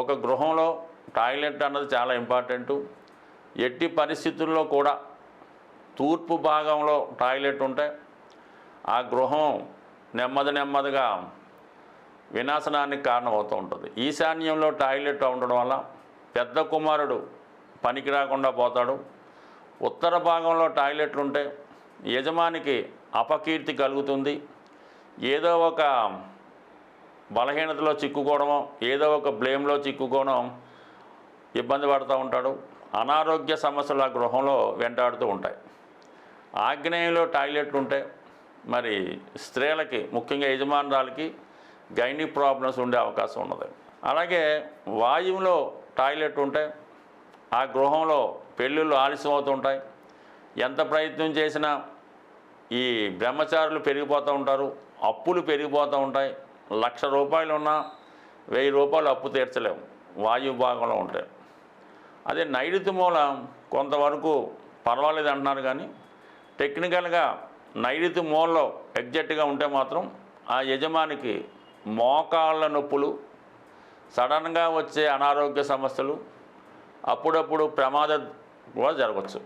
ఒక గృహంలో టాయిలెట్ అన్నది చాలా ఇంపార్టెంటు. ఎట్టి పరిస్థితుల్లో కూడా తూర్పు భాగంలో టాయిలెట్ ఉంటే ఆ గృహం నెమ్మదిగా వినాశనానికి కారణమవుతూ ఉంటుంది. ఈశాన్యంలో టాయిలెట్ ఉండడం వల్ల పెద్ద కుమారుడు పనికి రాకుండా పోతాడు. ఉత్తర భాగంలో టాయిలెట్లు ఉంటే యజమానికి అపకీర్తి కలుగుతుంది. ఏదో ఒక బలహీనతలో చిక్కుకోవడమో, ఏదో ఒక బ్లేమ్లో చిక్కుకోవడం, ఇబ్బంది పడుతూ ఉంటాడు. అనారోగ్య సమస్యలు ఆ గృహంలో వెంటాడుతూ ఉంటాయి. ఆగ్నేయంలో టాయిలెట్లు ఉంటే మరి స్త్రీలకి, ముఖ్యంగా యజమానురాలకి గైనిక్ ప్రాబ్లమ్స్ ఉండే అవకాశం ఉన్నది. అలాగే వాయువులో టాయిలెట్ ఉంటే ఆ గృహంలో పెళ్ళిళ్ళు ఆలస్యం అవుతుంటాయి. ఎంత ప్రయత్నం చేసినా ఈ బ్రహ్మచారులు పెరిగిపోతూ ఉంటారు, అప్పులు పెరిగిపోతూ ఉంటాయి. ₹1,00,000 ఉన్నా ₹1,000 అప్పు తీర్చలేము వాయు భాగంలో ఉంటే. అదే నైరుతి మూల కొంతవరకు పర్వాలేదు అంటున్నారు, కానీ టెక్నికల్గా నైరుతి మూలలో ఎగ్జాక్ట్గా ఉంటే మాత్రం ఆ యజమానికి మోకాళ్ళ నొప్పులు, సడన్గా వచ్చే అనారోగ్య సమస్యలు, అప్పుడప్పుడు ప్రమాదం కూడా జరగవచ్చు.